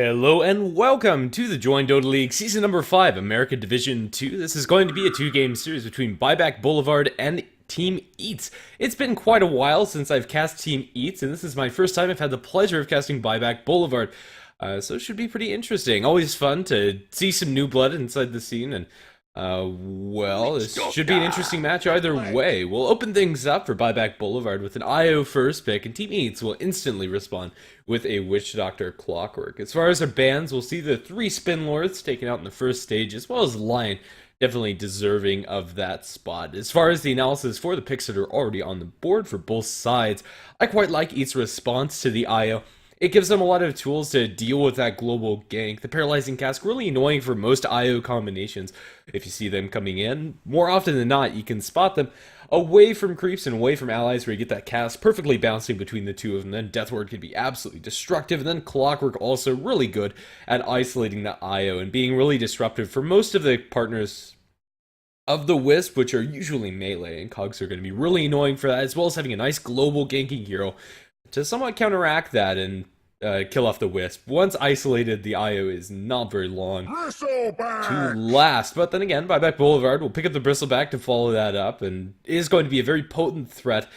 Hello and welcome to the Join Dota League Season number 5, American Division 2. This is going to be a two-game series between Buyback Boulevard and Team Eatz. It's been quite a while since I've cast Team Eatz, and this is my first time I've had the pleasure of casting Buyback Boulevard. So it should be pretty interesting. Always fun to see some new blood inside the scene, and well, this should be an interesting match either way. We'll open things up for Buyback Boulevard with an IO first pick, and Team Eatz will instantly respond with a Witch Doctor Clockwork. As far as our bans, we'll see the 3 Spin Lords taken out in the first stage, as well as Lion, definitely deserving of that spot. As far as the analysis for the picks that are already on the board for both sides, I quite like Eatz's response to the IO. It gives them a lot of tools to deal with that global gank. The Paralyzing Cask, really annoying for most IO combinations. If you see them coming in, more often than not, you can spot them away from creeps and away from allies where you get that cast perfectly bouncing between the two of them. Then Death Ward can be absolutely destructive, and then Clockwork also really good at isolating the IO and being really disruptive for most of the partners of the Wisp, which are usually melee, and Cogs are going to be really annoying for that, as well as having a nice global ganking hero to somewhat counteract that and kill off the Wisp. Once isolated, the IO is not very long to last. But then again, Buyback Boulevard will pick up the Bristleback to follow that up, and is going to be a very potent threat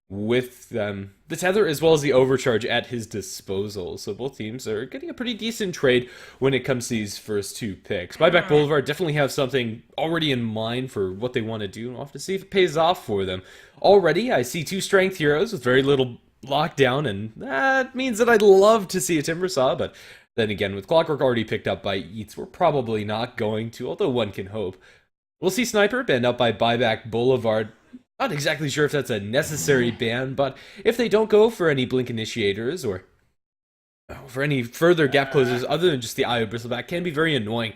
with the Tether as well as the Overcharge at his disposal. So both teams are getting a pretty decent trade when it comes to these first 2 picks. Buyback Boulevard definitely have something already in mind for what they want to do, and we'll have to see if it pays off for them. Already, I see 2 Strength heroes with very little lockdown, and that means that I'd love to see a Timbersaw, but then again, with Clockwork already picked up by Eatz, we're probably not going to, although one can hope. We'll see Sniper banned up by Buyback Boulevard. Not exactly sure if that's a necessary ban, but if they don't go for any Blink Initiators or for any further gap closers other than just the IO Bristleback, can be very annoying.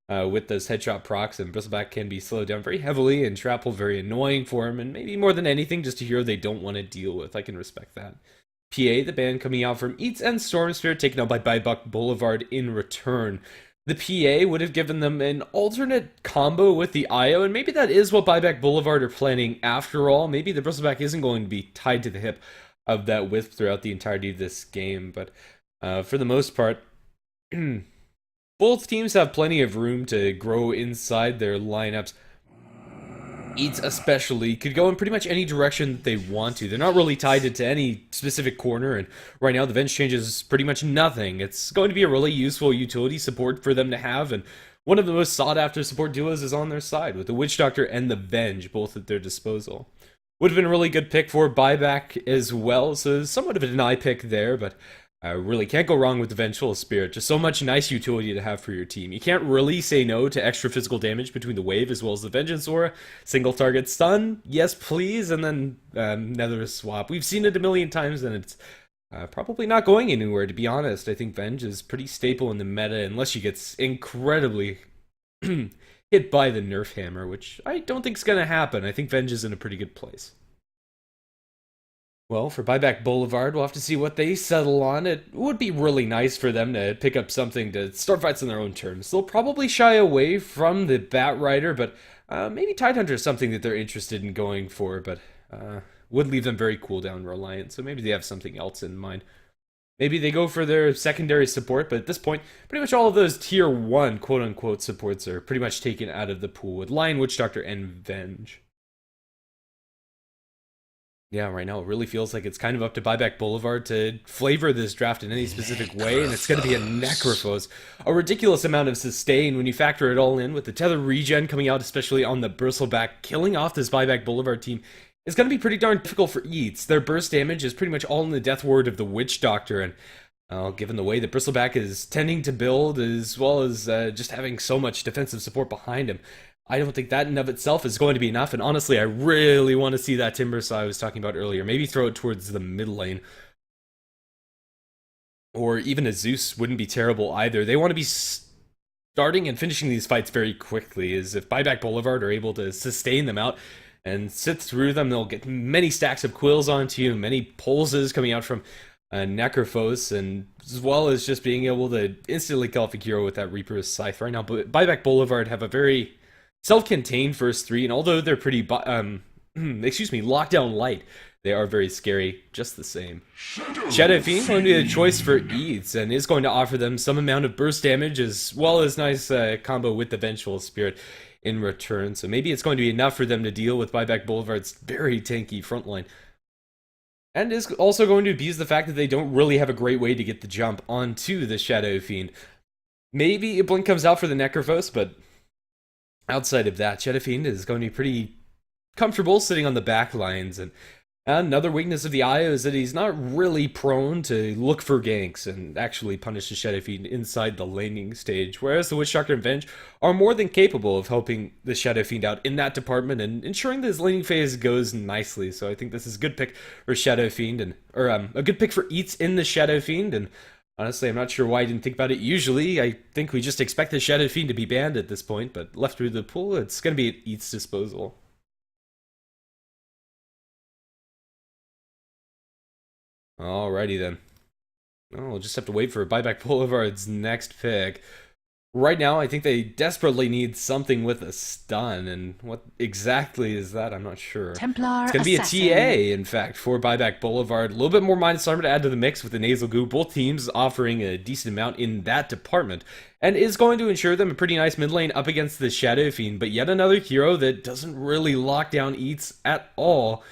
With those headshot procs, and Bristleback can be slowed down very heavily, and Shrapple very annoying for him, and maybe more than anything, just a hero they don't want to deal with. I can respect that. PA, the ban coming out from Eatz and Storm Spirit, taken out by Buyback Boulevard in return. The PA would have given them an alternate combo with the IO, and maybe that is what Buyback Boulevard are planning after all. Maybe the Bristleback isn't going to be tied to the hip of that Wisp throughout the entirety of this game, but for the most part, both teams have plenty of room to grow inside their lineups. Eatz especially could go in pretty much any direction that they want to. They're not really tied into any specific corner, and right now the Venge changes pretty much nothing. It's going to be a really useful utility support for them to have, and one of the most sought after support duos is on their side, with the Witch Doctor and the Venge both at their disposal. Would have been a really good pick for Buyback as well, so somewhat of a deny pick there, but really can't go wrong with the Vengeful Spirit. Just so much nice utility to have for your team. You can't really say no to extra physical damage between the Wave as well as the Vengeance Aura. Single target stun, yes please, and then Nether swap. We've seen it a million times, and it's probably not going anywhere, to be honest. I think Venge is pretty staple in the meta, unless she gets incredibly hit by the Nerf Hammer, which I don't think is going to happen. I think Venge is in a pretty good place. Well, for Buyback Boulevard, we'll have to see what they settle on. It would be really nice for them to pick up something to start fights on their own terms. They'll probably shy away from the Bat Rider, but maybe Tidehunter is something that they're interested in going for, but would leave them very cooldown reliant, so maybe they have something else in mind. Maybe they go for their secondary support, but at this point, pretty much all of those tier 1 quote-unquote supports are pretty much taken out of the pool with Lion, Witch Doctor, and Venge. Yeah, right now it really feels like it's kind of up to Buyback Boulevard to flavor this draft in any specific way, and it's going to be a Necrophos. A ridiculous amount of sustain when you factor it all in, with the Tether regen coming out, especially on the Bristleback. Killing off this Buyback Boulevard team is going to be pretty darn difficult for Eatz. Their burst damage is pretty much all in the Death Ward of the Witch Doctor, and given the way that Bristleback is tending to build, as well as just having so much defensive support behind him, I don't think that in of itself is going to be enough, and honestly, I really want to see that Timbersaw I was talking about earlier. Maybe throw it towards the mid lane. Or even a Zeus wouldn't be terrible either. They want to be starting and finishing these fights very quickly, as if Buyback Boulevard are able to sustain them out and sit through them, they'll get many stacks of quills onto you, many pulses coming out from Necrophos, and as well as just being able to instantly kill off a hero with that Reaper's Scythe. Right now, Buyback Boulevard have a very self-contained first 3, and although they're pretty excuse me, Lockdown Light. They are very scary, just the same. Shadow Fiend going to be a choice for Eatz, and is going to offer them some amount of burst damage, as well as nice combo with the Vengeful Spirit in return. So maybe it's going to be enough for them to deal with Buyback Boulevard's very tanky frontline. And is also going to abuse the fact that they don't really have a great way to get the jump onto the Shadow Fiend. Maybe a Blink comes out for the Necrophos, but outside of that, Shadow Fiend is going to be pretty comfortable sitting on the back lines. And another weakness of the IO is that he's not really prone to look for ganks and actually punish the Shadow Fiend inside the laning stage, whereas the Witch Doctor and Venge are more than capable of helping the Shadow Fiend out in that department and ensuring that his laning phase goes nicely. So I think this is a good pick for Shadow Fiend, and a good pick for Eatz in the Shadow Fiend. And honestly, I'm not sure why I didn't think about it. Usually, I think we just expect the Shadow Fiend to be banned at this point, but left through the pool, it's going to be at Eatz's disposal. Alrighty then. Oh, we'll just have to wait for Buyback Boulevard's next pick. Right now, I think they desperately need something with a stun, and what exactly is that? I'm not sure. Templar It's going to be Assassin. a TA, in fact, for Buyback Boulevard. A little bit more minus armor to add to the mix with the Nasal Goo. Both teams offering a decent amount in that department, and is going to ensure them a pretty nice mid lane up against the Shadow Fiend, but yet another hero that doesn't really lock down Eatz at all.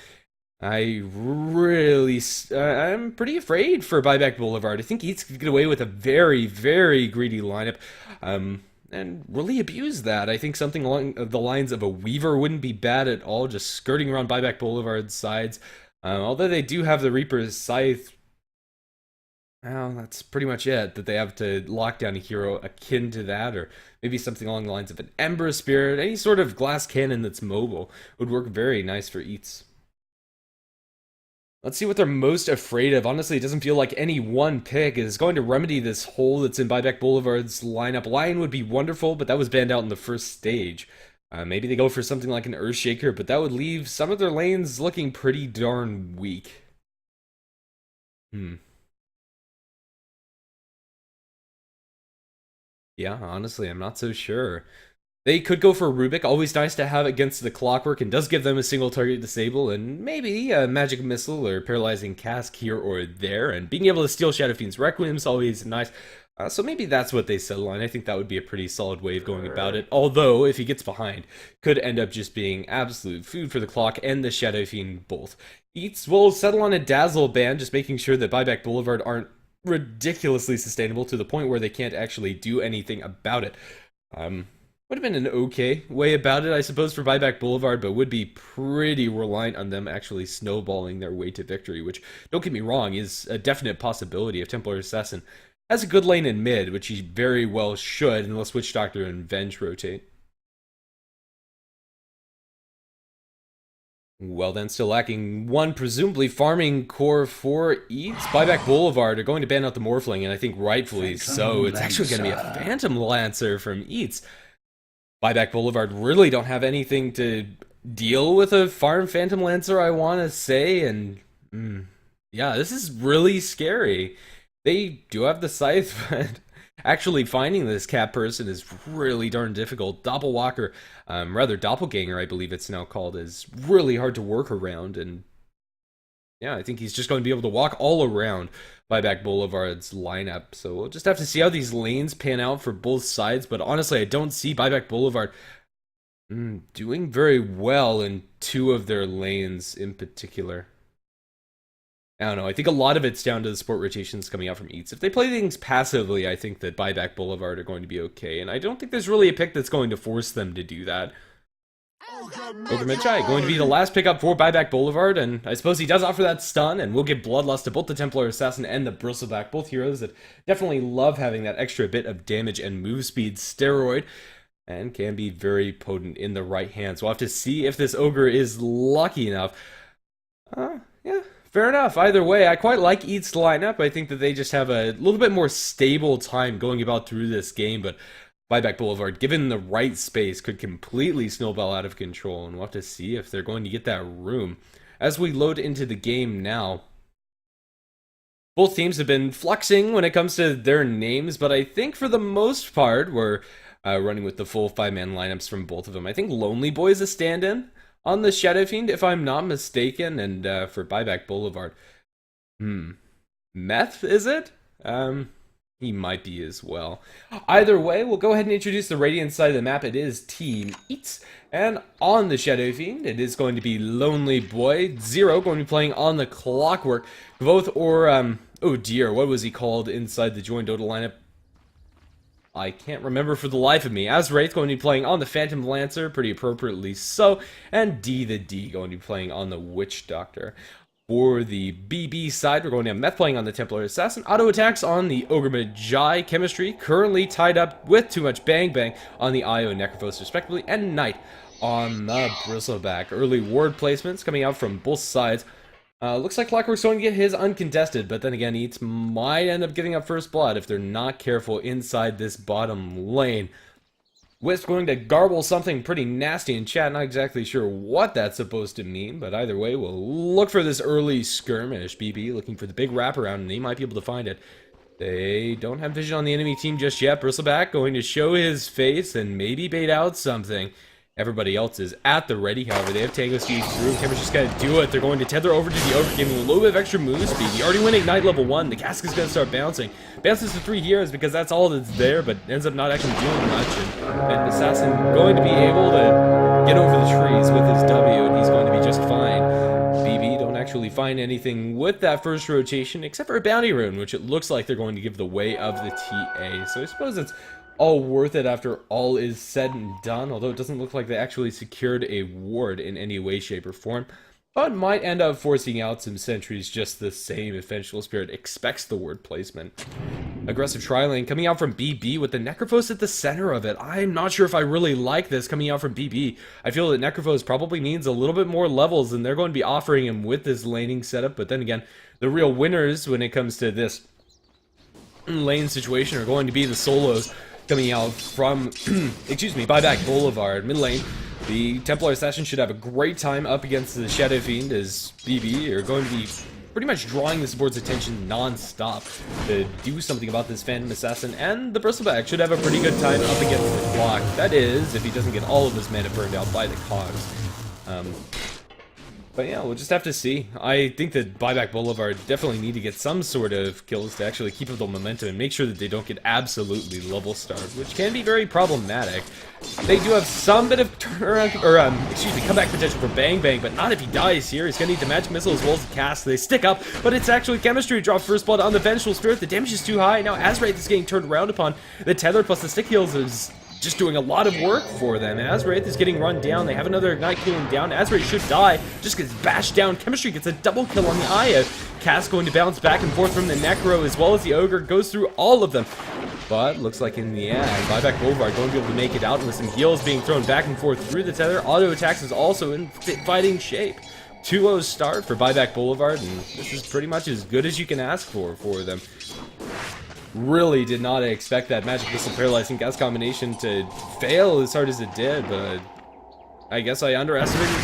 I'm pretty afraid for Buyback Boulevard. I think Eatz could get away with a very, very greedy lineup, and really abuse that. I think something along the lines of a Weaver wouldn't be bad at all, just skirting around Buyback Boulevard's sides. Although they do have the Reaper's Scythe, well, that's pretty much it, that they have to lock down a hero akin to that, or maybe something along the lines of an Ember Spirit. Any sort of glass cannon that's mobile would work very nice for Eatz. Let's see what they're most afraid of. Honestly, it doesn't feel like any one pick is going to remedy this hole that's in Buyback Boulevard's lineup. Lion would be wonderful, but that was banned out in the first stage. Maybe they go for something like an Earthshaker, but that would leave some of their lanes looking pretty darn weak. Yeah, honestly, I'm not so sure. They could go for Rubik, always nice to have against the Clockwork, and does give them a single target disable, and maybe a Magic Missile or Paralyzing Cask here or there, and being able to steal Shadow Fiend's Requiem is always nice. So maybe that's what they settle on. I think that would be a pretty solid way of going about it, although if he gets behind, could end up just being absolute food for the Clock and the Shadow Fiend both. Eatz will settle on a Dazzle ban, just making sure that Buyback Boulevard aren't ridiculously sustainable to the point where they can't actually do anything about it. Would have been an okay way about it, I suppose, for Buyback Boulevard, but would be pretty reliant on them actually snowballing their way to victory, which, don't get me wrong, is a definite possibility if Templar Assassin has a good lane in mid, which he very well should, unless Witch Doctor and Venge rotate. Well then, still lacking one presumably farming core for Eatz. Buyback Boulevard are going to ban out the Morphling, and I think rightfully so. It's actually going to be a Phantom Lancer from Eatz. Buyback Boulevard really don't have anything to deal with a farm Phantom Lancer, I want to say, and yeah, this is really scary. They do have the Scythe, but actually finding this cat person is really darn difficult. Doppelwalker, rather Doppelganger, I believe it's now called, is really hard to work around, and yeah, I think he's just going to be able to walk all around Buyback Boulevard's lineup. So we'll just have to see how these lanes pan out for both sides. But honestly, I don't see Buyback Boulevard doing very well in two of their lanes in particular. I don't know. I think a lot of it's down to the support rotations coming out from Eatz. If they play things passively, I think that Buyback Boulevard are going to be okay. And I don't think there's really a pick that's going to force them to do that. Ogre Chai going to be the last pickup for Buyback Boulevard, and I suppose he does offer that stun, and we'll give Bloodlust to both the Templar Assassin and the Bristleback, both heroes that definitely love having that extra bit of damage and move speed steroid, and can be very potent in the right hands. We'll have to see if this Ogre is lucky enough. Yeah, fair enough. Either way, I quite like Eatz lineup. I think that they just have a little bit more stable time going about through this game, but Buyback Boulevard, given the right space, could completely snowball out of control, and we'll have to see if they're going to get that room. As we load into the game now, both teams have been fluxing when it comes to their names, but I think for the most part, we're running with the full 5-man lineups from both of them. I think Lonely Boy is a stand-in. on the Shadow Fiend, if I'm not mistaken, and for Buyback Boulevard. Meth, is it? He might be as well. Either way, we'll go ahead and introduce the Radiant side of the map. It is Team Eatz. And on the Shadow Fiend, it is going to be Lonely Boy. Zero going to be playing on the Clockwork. Both or, oh dear, what was he called inside the Join Dota lineup? I can't remember for the life of me. Azwraith going to be playing on the Phantom Lancer, pretty appropriately so. And D the D going to be playing on the Witch Doctor. For the BB side, we're going to have Meth playing on the Templar Assassin, auto attacks on the Ogre Magi, Chemistry currently tied up with Too Much Bang Bang on the IO Necrophos respectively, and Knight on the Bristleback. Early ward placements coming out from both sides. Looks like Clockwork's going to get his uncontested, but then again, Eatz might end up getting up first blood if they're not careful inside this bottom lane. Wisp going to garble something pretty nasty in chat, not exactly sure what that's supposed to mean, but either way, we'll look for this early skirmish. BB looking for the big wraparound, and they might be able to find it. They don't have vision on the enemy team just yet. Bristleback going to show his face and maybe bait out something. Everybody else is at the ready, however, they have Tango speed through. Chemistry's just got to do it. They're going to tether over to the Ogre, giving a little bit of extra move speed. He already went Ignite level 1. The cask is going to start bouncing. Bounces to 3 heroes because that's all that's there, but ends up not actually doing much. And Assassin going to be able to get over the trees with his W, and he's going to be just fine. BB don't actually find anything with that first rotation, except for a bounty rune, which it looks like they're going to give the way of the TA. So I suppose it's all worth it after all is said and done, although it doesn't look like they actually secured a ward in any way, shape, or form. But might end up forcing out some sentries just the same if Vengeful Spirit expects the ward placement. Aggressive tri-lane coming out from BB with the Necrophos at the center of it. I'm not sure if I really like this coming out from BB. I feel that Necrophos probably means a little bit more levels than they're going to be offering him with this laning setup, but then again, the real winners when it comes to this lane situation are going to be the solos coming out from, excuse me, Buyback Boulevard. Mid lane, the Templar Assassin should have a great time up against the Shadow Fiend, as BB are going to be pretty much drawing the support's attention non-stop to do something about this Phantom Assassin, and the Bristleback should have a pretty good time up against the clock. That is, if he doesn't get all of his mana burned out by the cogs. But yeah, we'll just have to see. I think that Buyback Boulevard definitely need to get some sort of kills to actually keep up the momentum and make sure that they don't get absolutely level starved, which can be very problematic. They do have some bit of turnaround, or excuse me, comeback potential for Bang Bang, but not if he dies here. He's gonna need the Magic Missile as well as the cast. They stick up, but it's actually Chemistry to drop first blood on the Vengeful Spirit. The damage is too high. Now Azwraith is getting turned around upon. The tether plus the stick heals is just doing a lot of work for them. Azwraith is getting run down. They have another Ignite cooling down. Azwraith should die. Just gets bashed down. Chemistry gets a double kill on the Aya. Cass going to bounce back and forth from the Necro as well as the Ogre. Goes through all of them. But looks like in the end, Buyback Boulevard going to be able to make it out with some heals being thrown back and forth through the tether. Auto attacks is also in fighting shape. 2-0 start for Buyback Boulevard, and this is pretty much as good as you can ask for them. Really did not expect that Magic Missile Paralyzing Gas combination to fail as hard as it did, but I guess I underestimated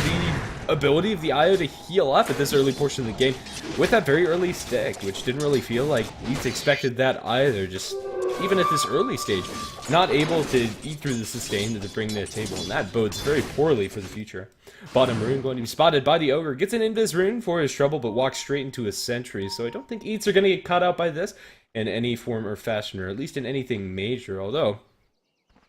the ability of the IO to heal up at this early portion of the game with that very early stick, which didn't really feel like Eatz expected that either, just even at this early stage, not able to eat through the sustain to bring to the table, and that bodes very poorly for the future. Bottom rune going to be spotted by the Ogre, gets an Invis rune for his trouble, but walks straight into a sentry, so I don't think Eatz are going to get caught out by this in any form or fashion, or at least in anything major, although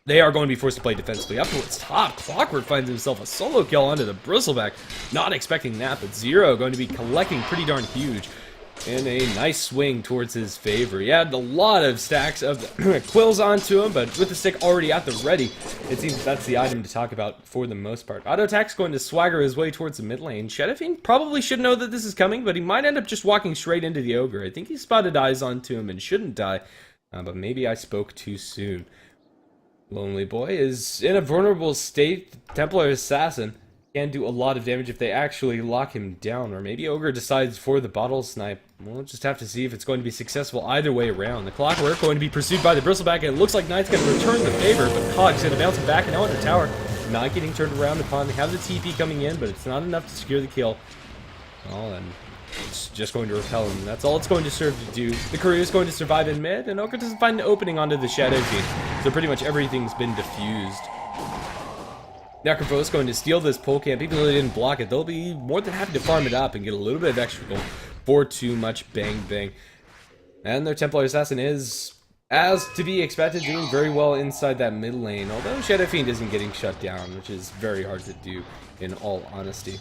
they are going to be forced to play defensively. Up towards top, Clockwork finds himself a solo kill onto the Bristleback. Not expecting that, but Zero going to be collecting pretty darn huge. And a nice swing towards his favor. He had a lot of stacks of quills onto him, but with the stick already at the ready, it seems that's the item to talk about for the most part. Auto attack's going to swagger his way towards the mid lane. Shadow Fiend probably should know that this is coming, but he might end up just walking straight into the Ogre. I think he spotted eyes onto him and shouldn't die, but maybe I spoke too soon. Lonely Boy is in a vulnerable state. Templar Assassin can do a lot of damage if they actually lock him down, or maybe Ogre decides for the bottle snipe. We'll just have to see if it's going to be successful either way around. The Clockwork going to be pursued by the Bristleback, and it looks like Knight's going to return the favor, but Cog's going to bounce him back and out in the tower. Not getting turned around upon. They have the TP coming in, but it's not enough to secure the kill. Well, then it's just going to repel him. That's all it's going to serve to do. The courier is going to survive in mid, and Ogre doesn't find an opening onto the Shadow Fiend. So pretty much everything's been diffused. Necrophos going to steal this pole camp. Even though they didn't block it, they'll be more than happy to farm it up and get a little bit of extra gold for too much bang bang. And their Templar Assassin is, as to be expected, doing very well inside that mid lane, although Shadow Fiend isn't getting shut down, which is very hard to do in all honesty.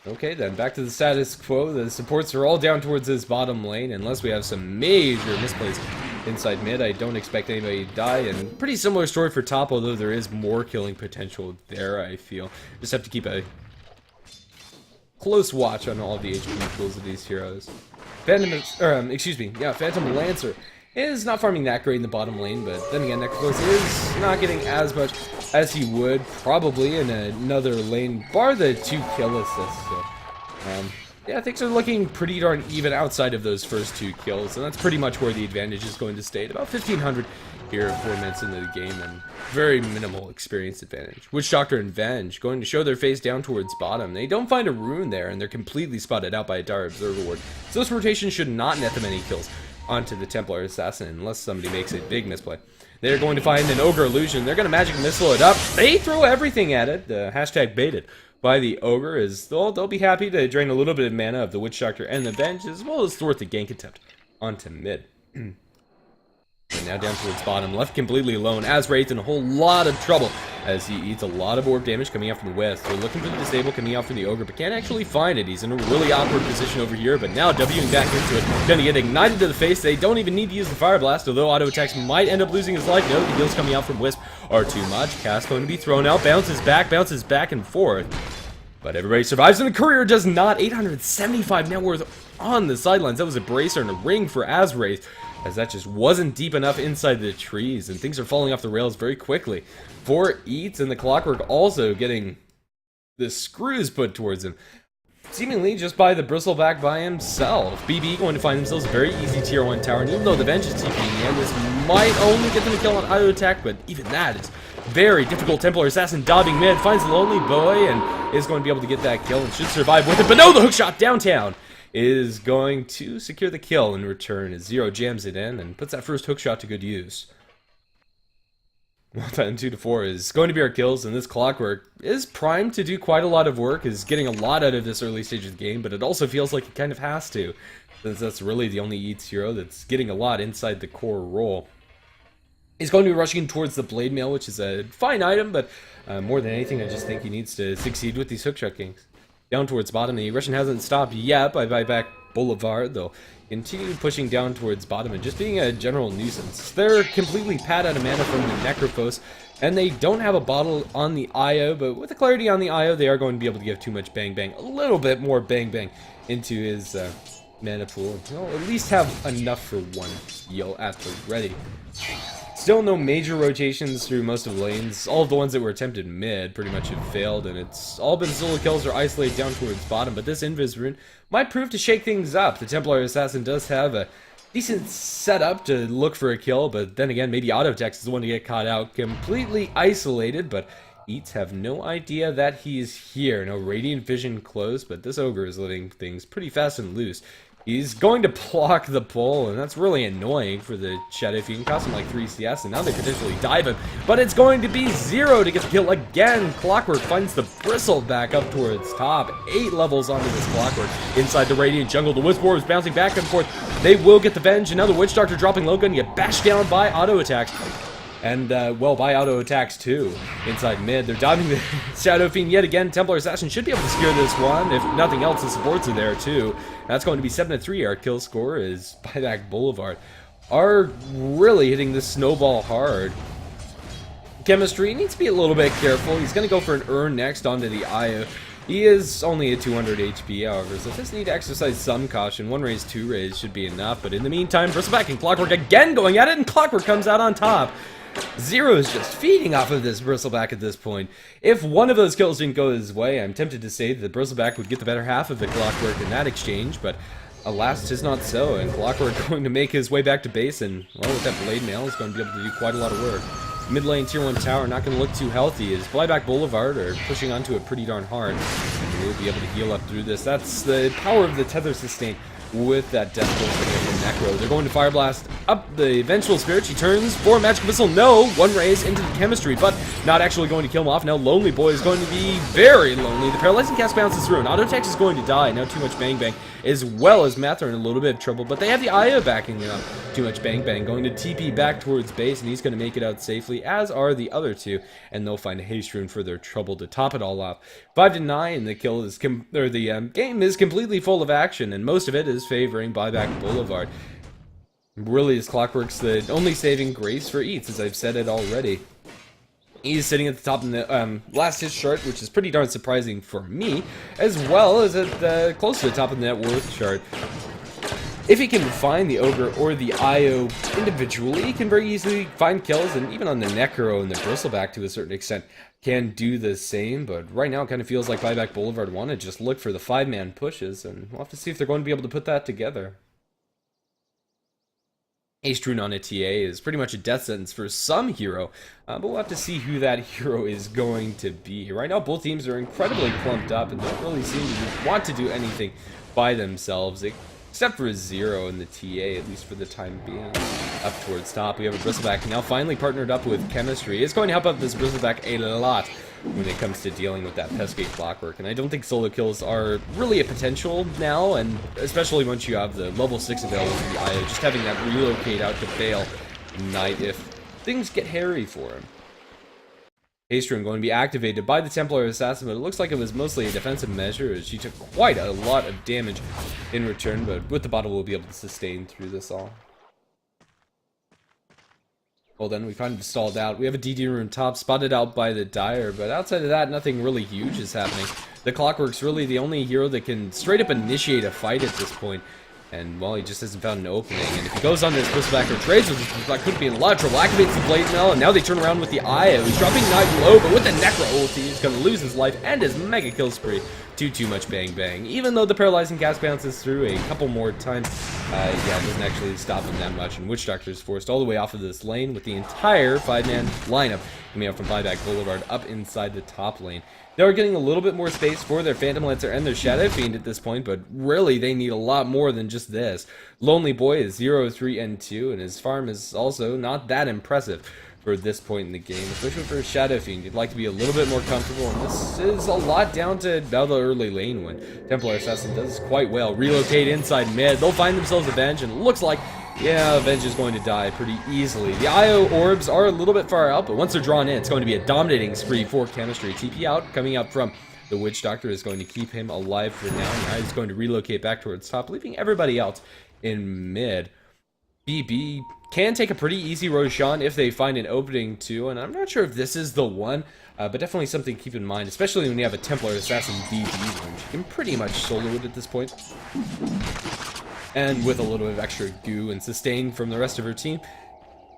Okay, then back to the status quo. The supports are all down towards this bottom lane, unless we have some major misplays inside mid. I don't expect anybody to die, and pretty similar story for top, although there is more killing potential there, I feel. Just have to keep a close watch on all the HP pools of these heroes. Phantom Lancer is not farming that great in the bottom lane, but then again, Necrophos is not getting as much as he would probably in another lane, bar the 2 kill assists. So, yeah, things are looking pretty darn even outside of those first 2 kills, and that's pretty much where the advantage is going to stay at about 1500 here 4 minutes into the game, and very minimal experience advantage. Witch Doctor and Venge going to show their face down towards bottom. They don't find a rune there, and they're completely spotted out by a Dire Observer Ward, so this rotation should not net them any kills onto the Templar Assassin unless somebody makes a big misplay. They're going to find an Ogre Illusion. They're going to magic missile it up. They throw everything at it. Hashtag baited by the Ogre is they'll be happy to drain a little bit of mana of the Witch Doctor and the Venge, as well as thwart the gank attempt onto mid. And now down towards bottom, left completely alone. Azraid's in a whole lot of trouble as he eats a lot of orb damage coming out from the west. They're looking for the disable coming out from the Ogre, but can't actually find it. He's in a really awkward position over here, but now Wing back into it. Gonna get ignited to the face. They don't even need to use the Fire Blast, although auto attacks might end up losing his life. No, the heals coming out from Wisp are too much. Cast going to be thrown out, bounces back and forth. But everybody survives, and the Courier does not. 875 net worth on the sidelines. That was a bracer and a ring for Azraid, as that just wasn't deep enough inside the trees, and things are falling off the rails very quickly. For Eatz and the Clockwork also getting the screws put towards him, seemingly just by the Bristleback by himself. BB going to find themselves a very easy tier 1 tower, and even though the Venge is TPing in, this might only get them a kill on auto attack, but even that is very difficult. Templar Assassin dobbing mid, finds the Lonely Boy, and is going to be able to get that kill and should survive with it, but no, the hookshot downtown is going to secure the kill in return as Zero jams it in and puts that first hookshot to good use. Well done, 2-4 is going to be our kills, and this Clockwork is primed to do quite a lot of work, is getting a lot out of this early stage of the game, but it also feels like it kind of has to, since that's really the only Eatz hero that's getting a lot inside the core role. He's going to be rushing towards the Blade Mail, which is a fine item, but more than anything, I just think he needs to succeed with these hookshot kings. Down towards bottom, the aggression hasn't stopped yet by Buyback Boulevard. They'll continue pushing down towards bottom and just being a general nuisance. They're completely pad out of mana from the Necrophos, and they don't have a bottle on the IO, but with the clarity on the IO, they are going to be able to give too much bang bang, a little bit more bang bang into his mana pool, and he'll at least have enough for one heal at the ready. Still no major rotations through most of the lanes. All of the ones that were attempted mid pretty much have failed, and it's all been solo kills or isolated down towards bottom, but this Invis rune might prove to shake things up. The Templar Assassin does have a decent setup to look for a kill, but then again, maybe Autotex is the one to get caught out. Completely isolated, but Eatz have no idea that he's here. No Radiant Vision close, but this Ogre is letting things pretty fast and loose. He's going to block the pull, and that's really annoying for the Shadow Fiend. Cost him like 3 CS, and now they potentially dive him. But it's going to be Zero to get the kill again. Clockwork finds the Bristle back up towards top. 8 levels onto this Clockwork. Inside the Radiant Jungle, the Wisp Orb is bouncing back and forth. They will get the Venge, and now the Witch Doctor dropping low, going to get bashed down by auto attacks. And, well, by auto attacks too. Inside mid, they're diving the Shadow Fiend yet again. Templar Assassin should be able to secure this one. If nothing else, the supports are there too. That's going to be 7-3. Our kill score is Buyback Boulevard are really hitting this snowball hard. Chemistry needs to be a little bit careful. He's going to go for an Urn next onto the IO. He is only at 200 HP, however, so just need to exercise some caution. 1 raise, 2 raise should be enough, but in the meantime, Bristleback and Clockwork again going at it, and Clockwork comes out on top. Zero is just feeding off of this Bristleback at this point. If one of those kills didn't go his way, I'm tempted to say that the Bristleback would get the better half of the Clockwork in that exchange, but alas, 'tis not so, and Clockwork going to make his way back to base, and, well, with that Blade Mail, is going to be able to do quite a lot of work. Mid lane tier 1 tower not going to look too healthy, as Buyback Boulevard are pushing onto it pretty darn hard, and we'll be able to heal up through this. That's the power of the Tether Sustain with that Death Bolt from Necro. They're going to Fire Blast up the Vengeful Spirit. She turns for Magical Missile. No! One raise into the Chemistry, but not actually going to kill him off. Now Lonely Boy is going to be very lonely. The Paralyzing Cast bounces through, and Auto Attack is going to die. Now Too Much Bang Bang, as well as Math are in a little bit of trouble, but they have the Aya backing them up. Too Much Bang Bang going to TP back towards base, and he's going to make it out safely, as are the other two, and they'll find a Haste Rune for their trouble to top it all off. 5-9, the kill is game is completely full of action, and most of it is favoring Buyback Boulevard. Really, is Clockwork's the only saving grace for Eatz, as I've said it already. He's sitting at the top of the last hit chart, which is pretty darn surprising for me, as well as at close to the top of the net worth chart. If he can find the Ogre or the IO individually, he can very easily find kills, and even on the Necro and the Bristleback to a certain extent can do the same, but right now it kind of feels like Buyback Boulevard want to just look for the 5-man pushes, and we'll have to see if they're going to be able to put that together. Haste Rune on a TA is pretty much a death sentence for some hero, but we'll have to see who that hero is going to be. Right now, both teams are incredibly clumped up and don't really seem to want to do anything by themselves, except for a 0 in the TA, at least for the time being. Up towards top, we have a Bristleback now finally partnered up with Chemistry. It's going to help out this Bristleback a lot when it comes to dealing with that Pescate Clockwork, and I don't think solo kills are really a potential now, and especially once you have the level 6 available for the IO, just having that relocate out to bail Knight if things get hairy for him. Haste Rune going to be activated by the Templar Assassin, but it looks like it was mostly a defensive measure, as she took quite a lot of damage in return, but with the bottle we'll be able to sustain through this all. Well then, we kind of stalled out. We have a DD Rune top, spotted out by the Dire, but outside of that, nothing really huge is happening. The Clockwork's really the only hero that can straight up initiate a fight at this point. And, well, he just hasn't found an opening. And if he goes on this Bristleback or trades with this Bristleback, could be in a lot of trouble. Activates the Blade Mail, and now they turn around with the IO. He's dropping Knight low, but with the Necro ulti, he's going to lose his life and his mega kill spree to Too Much Bang Bang. Even though the Paralyzing Cast bounces through a couple more times, yeah, it doesn't actually stop him that much. And Witch Doctor is forced all the way off of this lane with the entire 5-man lineup coming out from Buyback Boulevard up inside the top lane. They are getting a little bit more space for their Phantom Lancer and their Shadow Fiend at this point, but really they need a lot more than just this. Lonely Boy is 0, 3, and 2, and his farm is also not that impressive for this point in the game, especially for Shadow Fiend. You'd like to be a little bit more comfortable, and this is a lot down to about the early lane when Templar Assassin does quite well. Relocate inside mid, they'll find themselves a Venge, and it looks like, yeah, Venge is going to die pretty easily. The IO orbs are a little bit far out, but once they're drawn in, it's going to be a dominating spree for Chemistry. TP out, coming up from the Witch Doctor is going to keep him alive for now. Now he's going to relocate back towards top, leaving everybody else in mid. BB can take a pretty easy Roshan if they find an opening too, and I'm not sure if this is the one, but definitely something to keep in mind, especially when you have a Templar Assassin BB, which you can pretty much solo it at this point. And with a little bit of extra goo and sustain from the rest of her team,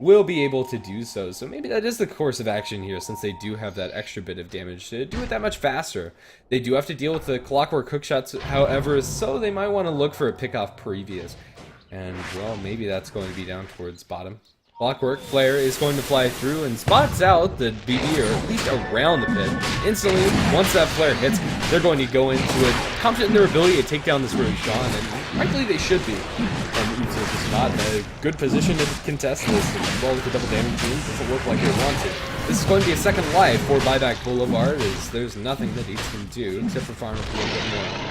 will be able to do so. So maybe that is the course of action here, since they do have that extra bit of damage to do it that much faster. They do have to deal with the Clockwork hookshots, however, so they might want to look for a pick-off previous. And, well, maybe that's going to be down towards bottom. Clockwork Flare is going to fly through and spots out the BB, or at least around the pit. Instantly, once that flare hits, they're going to go into it, confident in their ability to take down this Roshan, and frankly they should be. And Eatz is just not in a good position to contest this, and well, with the double damage team, doesn't look like they want to. This is going to be a second life for Buyback Boulevard, as there's nothing that Eatz can do, except for farm up a little bit more.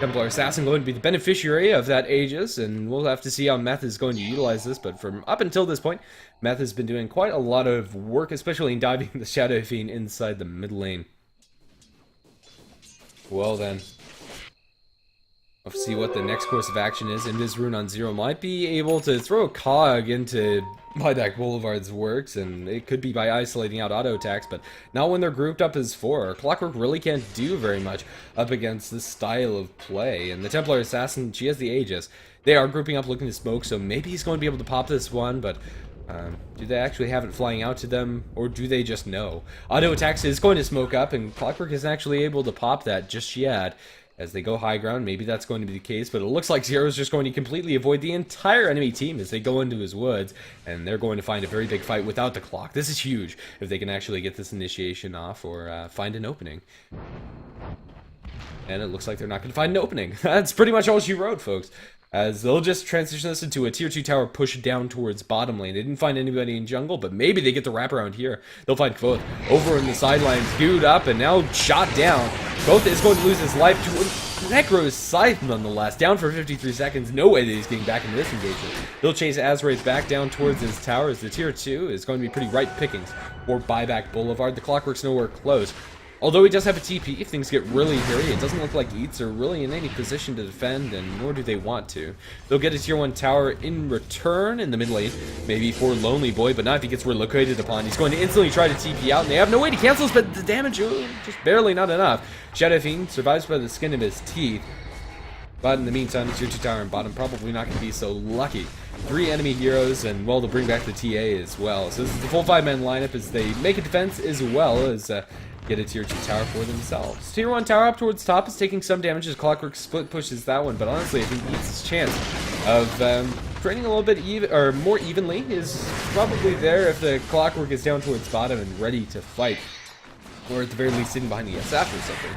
Templar Assassin going to be the beneficiary of that Aegis, and we'll have to see how Meth is going to utilize this, but from up until this point, Meth has been doing quite a lot of work, especially in diving the Shadow Fiend inside the mid lane. Well then, let's see what the next course of action is. Invis Rune on 0 might be able to throw a cog into Buyback Boulevard's works, and it could be by isolating out auto attacks, but not when they're grouped up as 4. Clockwork really can't do very much up against this style of play, and the Templar Assassin, she has the Aegis. They are grouping up looking to smoke, so maybe he's going to be able to pop this one, but do they actually have it flying out to them, or do they just know? Auto attacks is going to smoke up, and Clockwork isn't actually able to pop that just yet. As they go high ground, maybe that's going to be the case, but it looks like Zero's just going to completely avoid the entire enemy team as they go into his woods, and they're going to find a very big fight without the clock. This is huge if they can actually get this initiation off or find an opening. And it looks like they're not going to find an opening. That's pretty much all she wrote, folks. As they'll just transition this into a tier 2 tower push down towards bottom lane. They didn't find anybody in jungle, but maybe they get the wraparound here. They'll find Kvothe over in the sidelines, queued up, and now shot down. Kvothe is going to lose his life to Necro's Scythe nonetheless. Down for 53 seconds. No way that he's getting back into this engagement. They'll chase Azraith back down towards his tower as the tier 2 is going to be pretty ripe pickings for Buyback Boulevard. The Clockwork's nowhere close. Although he does have a TP, if things get really hairy, it doesn't look like Eatz are really in any position to defend, and nor do they want to. They'll get a tier 1 tower in return in the mid lane, maybe for Lonely Boy, but not if he gets relocated upon. He's going to instantly try to TP out, and they have no way to cancel this, but the damage, just barely not enough. Shadow Fiend survives by the skin of his teeth, but in the meantime, the tier 2 tower in bottom probably not going to be so lucky. 3 enemy heroes, and well, they'll bring back the TA as well. So this is the full 5-man lineup as they make a defense as well as get a tier 2 tower for themselves. Tier 1 tower up towards top is taking some damage as Clockwork split pushes that one, but honestly, I think Eatz's chance of training a little bit more evenly is probably there if the Clockwork is down towards bottom and ready to fight, or at the very least sitting behind the SF or something.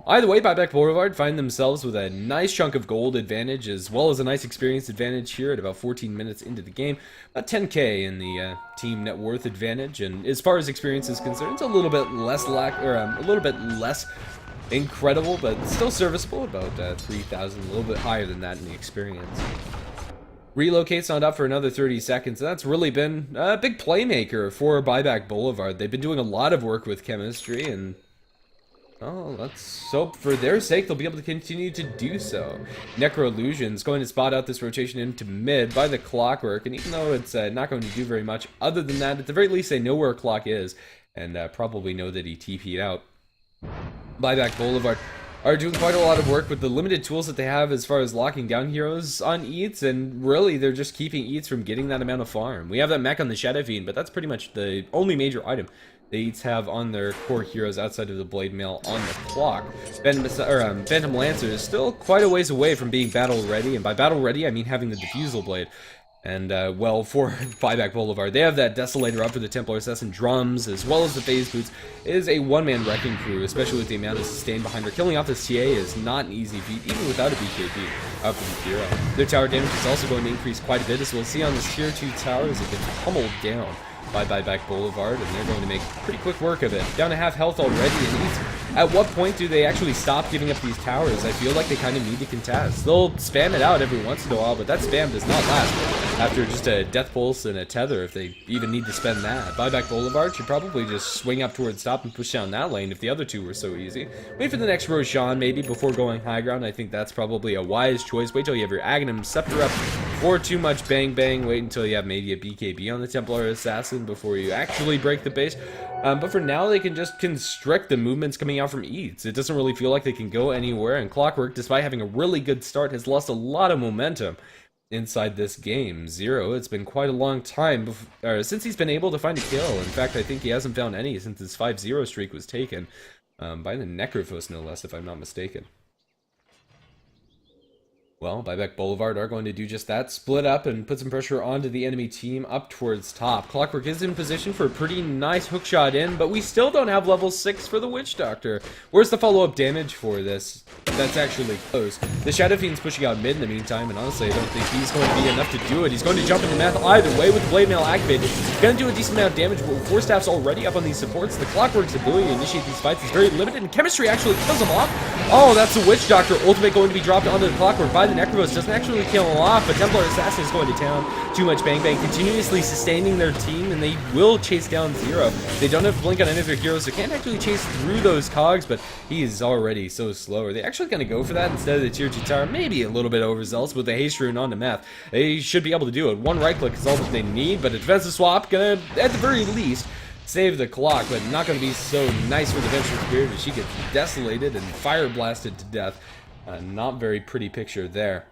Either way, Buyback Boulevard find themselves with a nice chunk of gold advantage as well as a nice experience advantage here at about 14 minutes into the game. About 10k in the team net worth advantage, and as far as experience is concerned, it's a little bit less a little bit less incredible, but still serviceable. About 3,000, a little bit higher than that in the experience. Relocate's not up for another 30 seconds, and that's really been a big playmaker for Buyback Boulevard. They've been doing a lot of work with chemistry, and oh, so for their sake, they'll be able to continue to do so. Necroillusion's going to spot out this rotation into mid by the Clockwork, and even though it's not going to do very much other than that, at the very least they know where Clock is, and probably know that he TP'd out. Buyback Boulevard are doing quite a lot of work with the limited tools that they have as far as locking down heroes on Eatz, and really they're just keeping Eatz from getting that amount of farm. We have that mech on the Shadow Fiend, but that's pretty much the only major item they Eatz have on their core heroes outside of the Blade Mail on the clock. Phantom Lancer is still quite a ways away from being battle ready, and by battle ready I mean having the Diffusal Blade. And well, for Buyback Boulevard, they have that Desolator up for the Templar Assassin drums, as well as the Phase Boots. It is a one-man wrecking crew, especially with the amount of sustain behind her. Killing off this TA is not an easy feat, even without a BKB up for the hero. Their tower damage is also going to increase quite a bit, as we'll see on this tier 2 tower as it gets pummeled down by Buyback Boulevard, and they're going to make pretty quick work of it. Down to half health already, and at what point do they actually stop giving up these towers? I feel like they kind of need to contest. They'll spam it out every once in a while, but that spam does not last after just a Death Pulse and a Tether, if they even need to spend that. Buyback Boulevard should probably just swing up towards top and push down that lane if the other two were so easy. Wait for the next Roshan maybe before going high ground. I think that's probably a wise choice. Wait till you have your Aghanim Scepter up before too much bang bang. Wait until you have maybe a BKB on the Templar Assassin before you actually break the base. But for now, they can just constrict the movements coming out from Eatz. It doesn't really feel like they can go anywhere, and Clockwork, despite having a really good start, has lost a lot of momentum inside this game. Zero, it's been quite a long time since he's been able to find a kill. In fact, I think he hasn't found any since his 5-0 streak was taken by the Necrophos, no less, if I'm not mistaken. Well, Buyback Boulevard are going to do just that, split up and put some pressure onto the enemy team up towards top. Clockwork is in position for a pretty nice hookshot in, but we still don't have level 6 for the Witch Doctor. Where's the follow-up damage for this? That's actually close. The Shadow Fiend's pushing out mid in the meantime, and honestly, I don't think he's going to be enough to do it. He's going to jump into Math either way with the Blade Mail activated. He's going to do a decent amount of damage, but with 4 staffs already up on these supports, the Clockwork's ability to initiate these fights is very limited, and chemistry actually kills him off. Oh, that's the Witch Doctor. Ultimate going to be dropped onto the Clockwork by the Necrophos. Doesn't actually kill him off, but Templar Assassin is going to town. Too much bang bang, continuously sustaining their team, and they will chase down Zero. They don't have Blink on any of their heroes, so can't actually chase through those cogs, but he is already so slow. Are they actually going to go for that instead of the tier 2 tower? Maybe a little bit overzealous with the haste rune onto Meth. They should be able to do it. One right click is all that they need, but a defensive swap gonna, at the very least, save the clock, but not going to be so nice for the Venture Spirit as she gets desolated and fire blasted to death. Not very pretty picture there.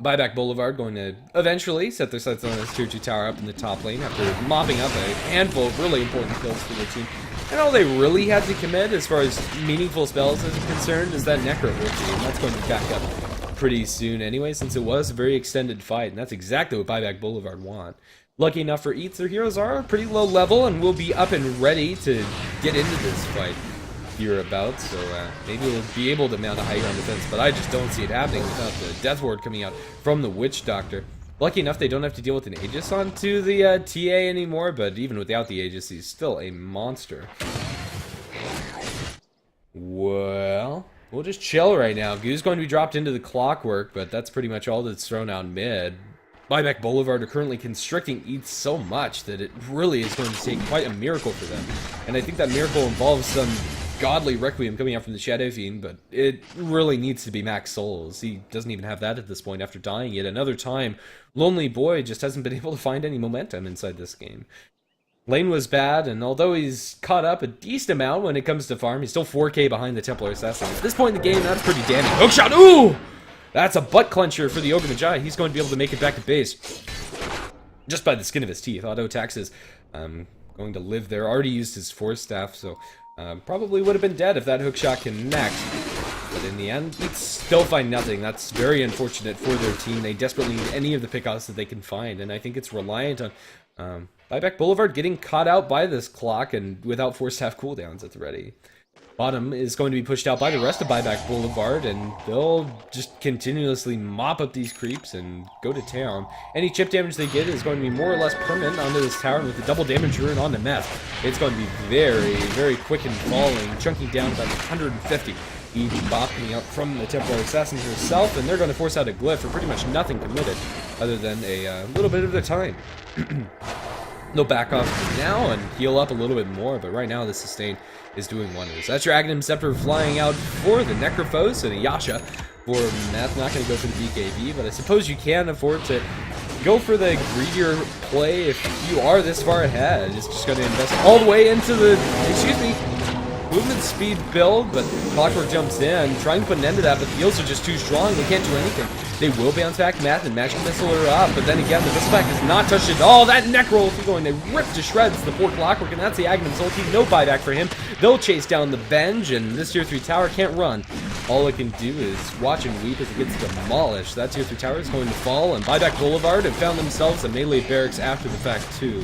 Buyback Boulevard going to eventually set their sights on this tier 2 tower up in the top lane after mopping up a handful of really important kills for their team. And all they really had to commit as far as meaningful spells is concerned is that Necrophos, and that's going to back up pretty soon anyway, since it was a very extended fight, and that's exactly what Buyback Boulevard want. Lucky enough for Eatz, their heroes are pretty low level and will be up and ready to get into this fight. hear about, so maybe we'll be able to mount a high ground defense, but I just don't see it happening without the Death Ward coming out from the Witch Doctor. Lucky enough, they don't have to deal with an Aegis onto the TA anymore, but even without the Aegis, he's still a monster. Well, we'll just chill right now. Goo's going to be dropped into the Clockwork, but that's pretty much all that's thrown out mid. Buyback Boulevard are currently constricting Eatz so much that it really is going to take quite a miracle for them. And I think that miracle involves some godly requiem coming out from the Shadow Fiend, but it really needs to be max souls. He doesn't even have that at this point after dying yet another time. Lonely Boy just hasn't been able to find any momentum inside this game. Lane was bad, and although he's caught up a decent amount when it comes to farm, he's still 4k behind the Templar Assassin. At this point in the game, that's pretty damning. Hookshot! Ooh! That's a butt clencher for the Ogre Magi. He's going to be able to make it back to base just by the skin of his teeth. Auto attacks is going to live there. Already used his Force Staff, so probably would have been dead if that hookshot connects. But in the end, Eatz still find nothing. That's very unfortunate for their team. They desperately need any of the pickoffs that they can find, and I think it's reliant on Buyback Boulevard getting caught out by this clock and without Force Staff cooldowns at the ready. Bottom is going to be pushed out by the rest of Buyback Boulevard, and they'll just continuously mop up these creeps and go to town. Any chip damage they get is going to be more or less permanent onto this tower, and with the double damage rune on the mess, it's going to be very, very quick and falling, chunking down about 150. Each bop coming out from the Templar Assassin herself, and they're going to force out a glyph for pretty much nothing committed, other than a little bit of their time. They'll back off now and heal up a little bit more, but right now the sustain is doing wonders. That's your Aghanim Scepter flying out for the Necrophos and a Yasha for Meth. Not going to go for the BKB, but I suppose you can afford to go for the greedier play if you are this far ahead. It's just going to invest all the way into the, movement speed build, but Clockwork jumps in, trying to put an end to that, but the heals are just too strong. They can't do anything. They will bounce back Math and Magic Missile her up, but then again, the Missile Back is not touched at all. That Necro is going to rip to shreds the poor Clockwork, and that's the Aghanim Soul Team. No buyback for him. They'll chase down the Venge, and this Tier 3 tower can't run. All it can do is watch and weep as it gets demolished. That Tier 3 tower is going to fall, and Buyback Boulevard have found themselves a melee barracks after the fact, too.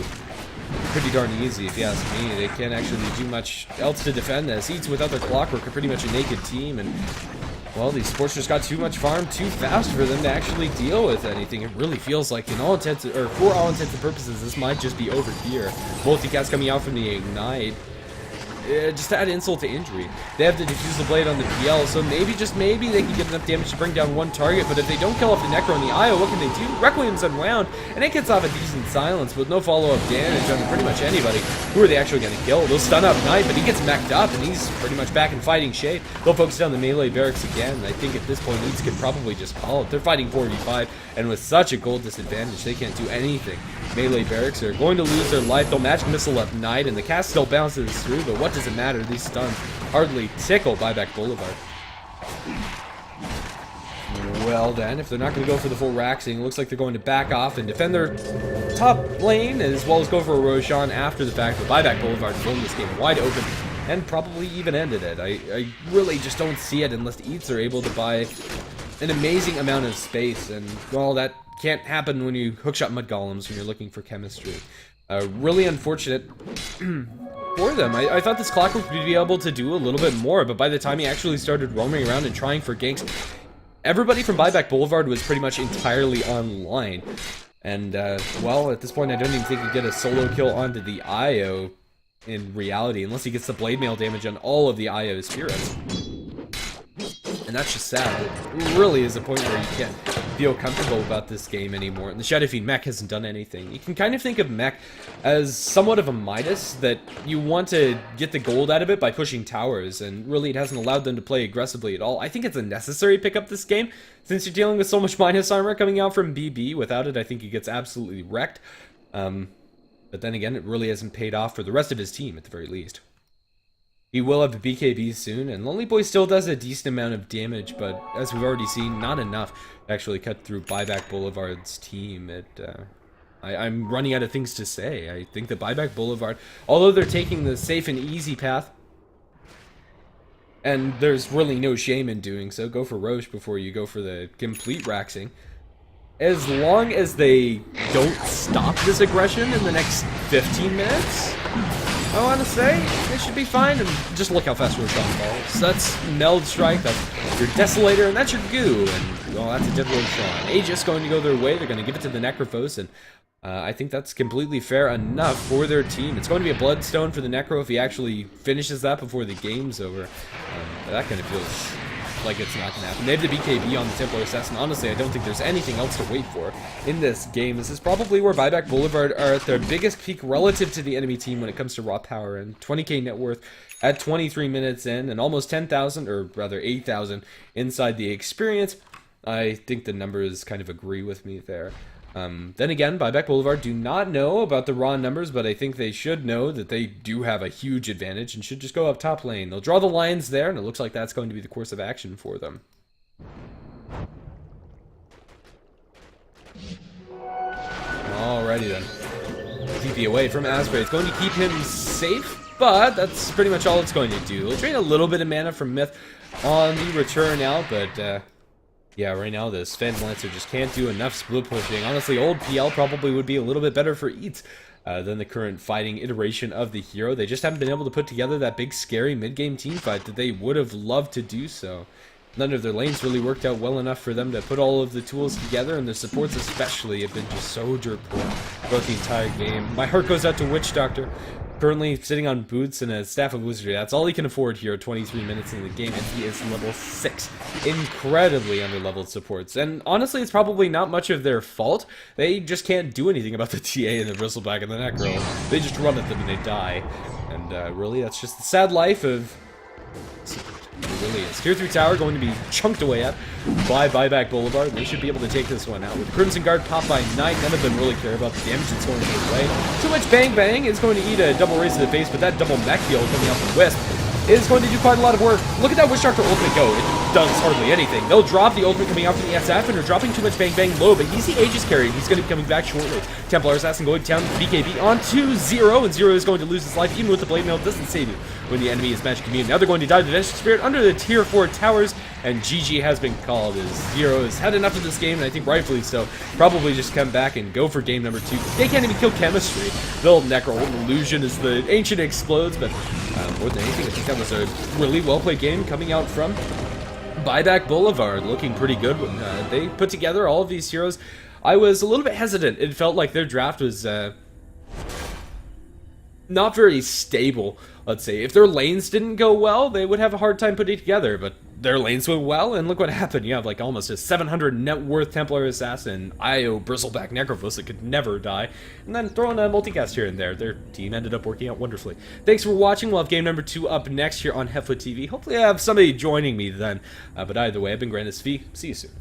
Pretty darn easy, if you ask me. They can't actually do much else to defend this. Eatz without their Clockwork are pretty much a naked team, and well, these sports just got too much farm too fast for them to actually deal with anything. It really feels like, for all intents and purposes, this might just be over here. Multicast coming out from the Ignite. Just to add insult to injury. They have to defuse the blade on the PL, so maybe, just maybe, they can get enough damage to bring down one target, but if they don't kill off the Necro and the IO, what can they do? Requiem's unwound, and it gets off a decent silence with no follow-up damage on pretty much anybody. Who are they actually going to kill? They'll stun up Knight, but he gets mech'd up, and he's pretty much back in fighting shape. They'll focus down the melee barracks again. I think at this point, Eatz can probably just call it. They're fighting 4v5, and with such a gold disadvantage, they can't do anything. Melee barracks are going to lose their life. They'll Magic Missile up Knight, and the cast still bounces through, but what does it matter? These stuns hardly tickle Buyback Boulevard. Well then, if they're not going to go for the full Raxing, it looks like they're going to back off and defend their top lane, as well as go for a Roshan after the fact. But Buyback Boulevard filmed this game wide open and probably even ended it. I really just don't see it unless Eatz are able to buy an amazing amount of space, and well, that can't happen when you hookshot mud golems when you're looking for chemistry. Really unfortunate for them. I thought this Clockwork would be able to do a little bit more, but by the time he actually started roaming around and trying for ganks, everybody from Buyback Boulevard was pretty much entirely online. And, well, at this point I don't even think he'd get a solo kill onto the IO in reality, unless he gets the blade mail damage on all of the IO spirits. And that's just sad. It really is a point where you can't feel comfortable about this game anymore. And the Shadow Fiend mech hasn't done anything. You can kind of think of mech as somewhat of a Midas, that you want to get the gold out of it by pushing towers, and really it hasn't allowed them to play aggressively at all. I think it's a necessary pickup this game, since you're dealing with so much minus armor coming out from BB. Without it, I think he gets absolutely wrecked. But then again, it really hasn't paid off for the rest of his team, at the very least. He will have a BKB soon, and Lonely Boy still does a decent amount of damage, but as we've already seen, not enough to actually cut through Buyback Boulevard's team. I'm running out of things to say. I think that Buyback Boulevard, although they're taking the safe and easy path, and there's really no shame in doing so, go for Roche before you go for the complete Raxing. As long as they don't stop this aggression in the next 15 minutes, I want to say they should be fine, and just look how fast Roshan falls. That's Meld Strike, that's your Desolator, and that's your Goo, and well, that's a dead Roshan. Aegis going to go their way, they're going to give it to the Necrophos, and I think that's completely fair enough for their team. It's going to be a Bloodstone for the Necro if he actually finishes that before the game's over. That kind of feels like it's not going to happen. They have the BKB on the Templar Assassin. Honestly, I don't think there's anything else to wait for in this game. This is probably where Buyback Boulevard are at their biggest peak relative to the enemy team when it comes to raw power, and 20k net worth at 23 minutes in, and almost 10,000, or rather 8,000 inside the experience. I think the numbers kind of agree with me there. Then again, Buyback Boulevard do not know about the raw numbers, but I think they should know that they do have a huge advantage and should just go up top lane. They'll draw the lines there, and it looks like that's going to be the course of action for them. Alrighty then. TP away from Asprey. It's going to keep him safe, but that's pretty much all it's going to do. It'll drain a little bit of mana from Myth on the return out, but yeah, right now this Phantom Lancer just can't do enough split pushing. Honestly, old PL probably would be a little bit better for Eatz than the current fighting iteration of the hero. They just haven't been able to put together that big, scary mid-game team fight that they would have loved to do so. None of their lanes really worked out well enough for them to put all of the tools together, and their supports especially have been just so dirt poor throughout the entire game. My heart goes out to Witch Doctor. Currently sitting on boots and a Staff of Wizardry. That's all he can afford here at 23 minutes in the game, and he is level 6. Incredibly under-leveled supports. And honestly, it's probably not much of their fault. They just can't do anything about the TA and the Bristleback and the Necro. They just run at them and they die. And really, that's just the sad life of... It really is. Tier 3 tower going to be chunked away at by Buyback Boulevard. They should be able to take this one out. With Crimson Guard popped by Knight, none of them really care about the damage that's going their way. Too much Bang Bang is going to eat a double raise to the face, but that double mech heal coming out from Wisp is going to do quite a lot of work. Look at that Witch Doctor ultimate go. It does hardly anything. They'll drop the ultimate coming out from the SF, and they're dropping too much Bang Bang low, but he's the Aegis carry. He's going to be coming back shortly. Templar Assassin going down to BKB onto Zero, and Zero is going to lose his life. Even with the Blade Mail, doesn't save you when the enemy is magic immune. Now they're going to dive the Vengeance Spirit under the tier 4 towers, and GG has been called as Zero has had enough of this game, and I think rightfully so. Probably just come back and go for game number 2. They can't even kill Chemistry. They'll Necro Illusion as the Ancient explodes, but more than anything, I think that was a really well-played game coming out from Buyback Boulevard. Looking pretty good when they put together all of these heroes. I was a little bit hesitant. It felt like their draft was not very stable, let's say. If their lanes didn't go well, they would have a hard time putting it together, but their lanes went well, and look what happened. You have like almost a 700 net worth Templar Assassin, IO Bristleback Necrophos that could never die, and then throw in a multicast here and there. Their team ended up working out wonderfully. Thanks for watching. We'll have game number 2 up next here on HeflaTV. Hopefully I have somebody joining me then, but either way, I've been GrandisV. See you soon.